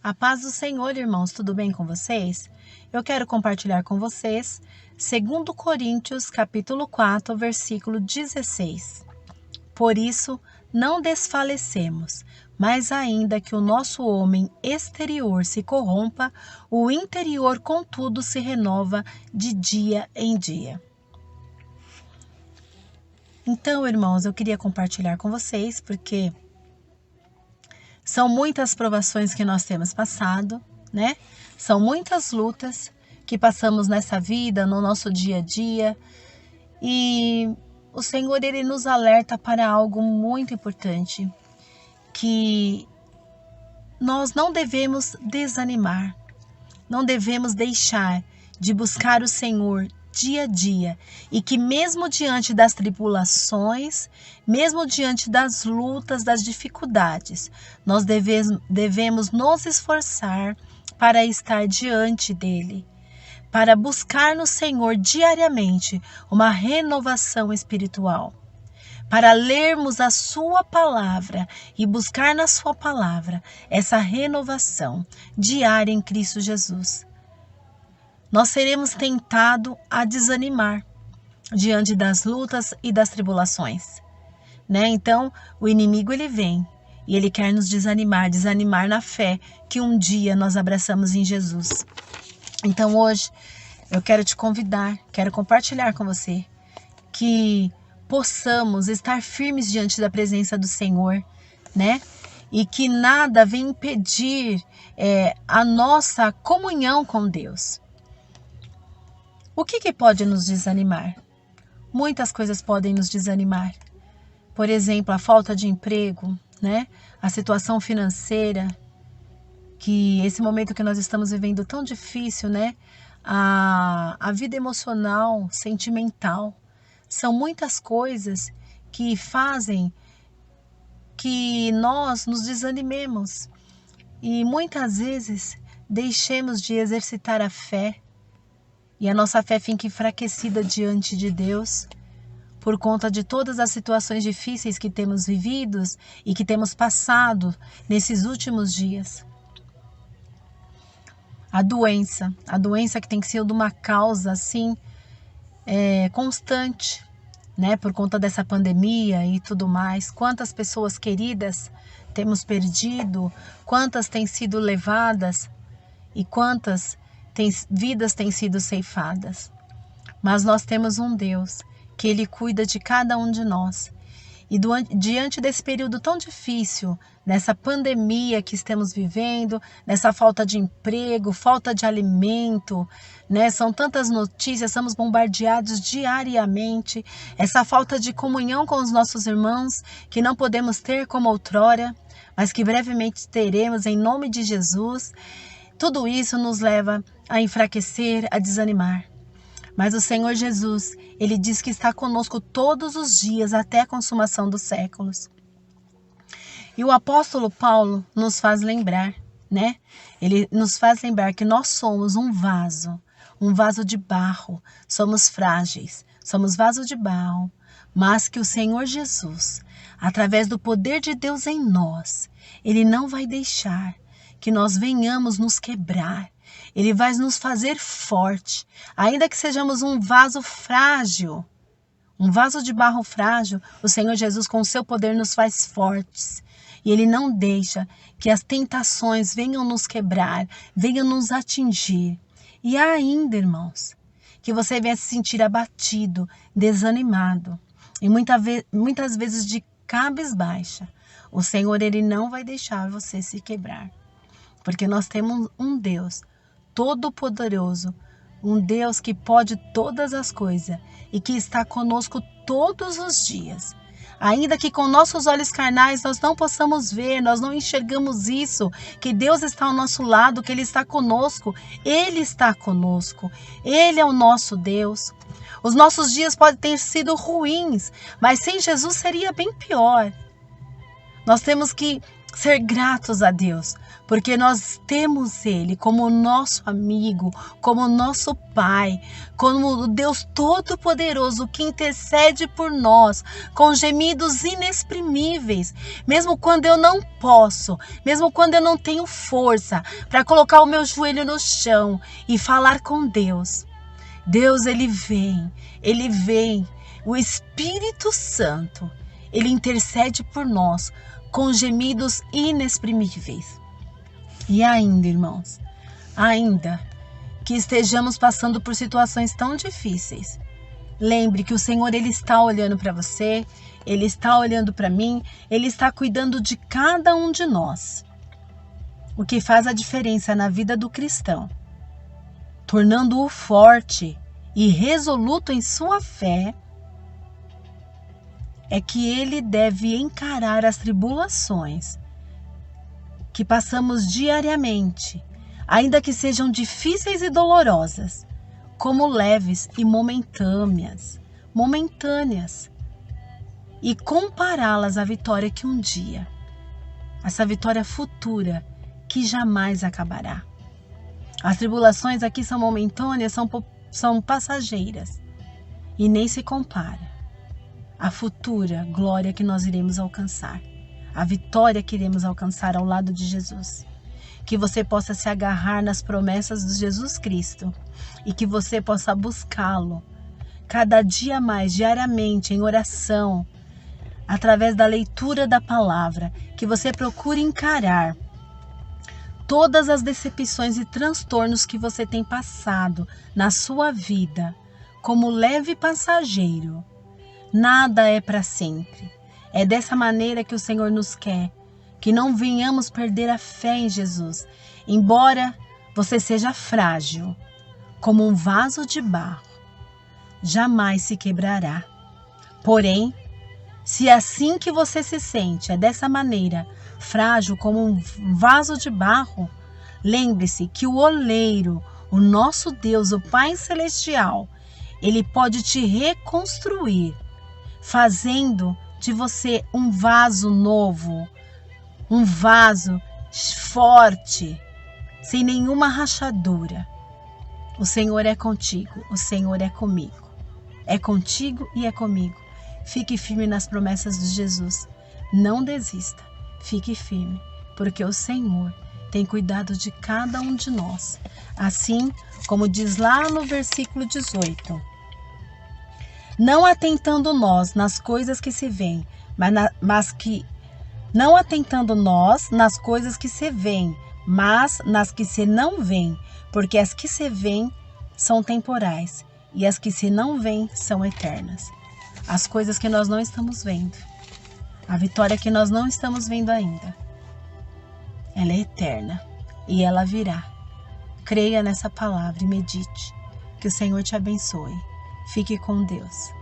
A paz do Senhor, irmãos, tudo bem com vocês? Eu quero compartilhar com vocês 2 Coríntios, capítulo 4, versículo 16. Por isso, não desfalecemos, mas ainda que o nosso homem exterior se corrompa, o interior, contudo, se renova de dia em dia. Então, irmãos, eu queria compartilhar com vocês, porque são muitas provações que nós temos passado, né? São muitas lutas que passamos nessa vida, no nosso dia a dia. E o Senhor, Ele nos alerta para algo muito importante, que nós não devemos desanimar, não devemos deixar de buscar o Senhor dia a dia, e que mesmo diante das tribulações, mesmo diante das lutas, das dificuldades, nós devemos nos esforçar para estar diante dele, para buscar no Senhor diariamente uma renovação espiritual, para lermos a sua palavra e buscar na sua palavra essa renovação diária em Cristo Jesus. Nós seremos tentados a desanimar diante das lutas e das tribulações, né? Então, o inimigo ele vem e ele quer nos desanimar na fé que um dia nós abraçamos em Jesus. Então, hoje, eu quero te convidar, quero compartilhar com você que possamos estar firmes diante da presença do Senhor, né? E que nada venha impedir a nossa comunhão com Deus. O que pode nos desanimar? Muitas coisas podem nos desanimar. Por exemplo, a falta de emprego, né? A situação financeira, que esse momento que nós estamos vivendo tão difícil, né? A vida emocional, sentimental. São muitas coisas que fazem que nós nos desanimemos. E muitas vezes deixemos de exercitar a fé. E a nossa fé fica enfraquecida diante de Deus por conta de todas as situações difíceis que temos vividos e que temos passado nesses últimos dias. A doença que tem sido uma causa assim constante, né? Por conta dessa pandemia e tudo mais. Quantas pessoas queridas temos perdido, quantas têm sido levadas e quantas vidas têm sido ceifadas. Mas nós temos um Deus que Ele cuida de cada um de nós. E diante desse período tão difícil, nessa pandemia que estamos vivendo, nessa falta de emprego, falta de alimento, né? São tantas notícias, somos bombardeados diariamente. Essa falta de comunhão com os nossos irmãos, que não podemos ter como outrora, mas que brevemente teremos em nome de Jesus. Tudo isso nos leva a enfraquecer, a desanimar. Mas o Senhor Jesus, Ele diz que está conosco todos os dias até a consumação dos séculos. E o apóstolo Paulo nos faz lembrar, né? Ele nos faz lembrar que nós somos um vaso de barro. Somos frágeis, somos vaso de barro, mas que o Senhor Jesus, através do poder de Deus em nós, Ele não vai deixar que nós venhamos nos quebrar. Ele vai nos fazer forte, ainda que sejamos um vaso frágil, um vaso de barro frágil. O Senhor Jesus, com o seu poder, nos faz fortes. E Ele não deixa que as tentações venham nos quebrar, venham nos atingir. E ainda, irmãos, que você venha se sentir abatido, desanimado e muitas vezes de cabisbaixa. O Senhor, Ele não vai deixar você se quebrar. Porque nós temos um Deus todo-poderoso, um Deus que pode todas as coisas e que está conosco todos os dias. Ainda que com nossos olhos carnais nós não possamos ver, nós não enxergamos isso, que Deus está ao nosso lado, que Ele está conosco. Ele está conosco, Ele é o nosso Deus. Os nossos dias podem ter sido ruins, mas sem Jesus seria bem pior. Nós temos que ser gratos a Deus, porque nós temos Ele como nosso amigo, como nosso Pai, como o Deus Todo-Poderoso que intercede por nós com gemidos inexprimíveis, mesmo quando eu não posso, mesmo quando eu não tenho força para colocar o meu joelho no chão e falar com Deus. Deus, Ele vem, o Espírito Santo, Ele intercede por nós com gemidos inexprimíveis. E ainda, irmãos, ainda que estejamos passando por situações tão difíceis, lembre que o Senhor, Ele está olhando para você, Ele está olhando para mim, Ele está cuidando de cada um de nós. O que faz a diferença na vida do cristão, tornando-o forte e resoluto em sua fé, é que ele deve encarar as tribulações que passamos diariamente, ainda que sejam difíceis e dolorosas, como leves e momentâneas, e compará-las à vitória que um dia, essa vitória futura que jamais acabará. As tribulações aqui são momentâneas, são passageiras e nem se compara a futura glória que nós iremos alcançar, a vitória que iremos alcançar ao lado de Jesus. Que você possa se agarrar nas promessas de Jesus Cristo e que você possa buscá-lo cada dia mais, diariamente, em oração, através da leitura da palavra, que você procure encarar todas as decepções e transtornos que você tem passado na sua vida como leve passageiro. Nada é para sempre. É dessa maneira que o Senhor nos quer, que não venhamos perder a fé em Jesus. Embora você seja frágil, como um vaso de barro, jamais se quebrará. Porém, se assim que você se sente, é dessa maneira, frágil como um vaso de barro, lembre-se que o oleiro, o nosso Deus, o Pai Celestial, Ele pode te reconstruir, fazendo de você um vaso novo, um vaso forte, sem nenhuma rachadura. O Senhor é contigo, o Senhor é comigo. É contigo e é comigo. Fique firme nas promessas de Jesus. Não desista, fique firme, porque o Senhor tem cuidado de cada um de nós. Assim como diz lá no versículo 18. Não atentando nós nas coisas que se veem, não atentando nós nas coisas que se veem, mas nas que se não veem, porque as que se veem são temporais e as que se não veem são eternas. As coisas que nós não estamos vendo, a vitória que nós não estamos vendo ainda, ela é eterna e ela virá. Creia nessa palavra e medite. Que o Senhor te abençoe. Fique com Deus.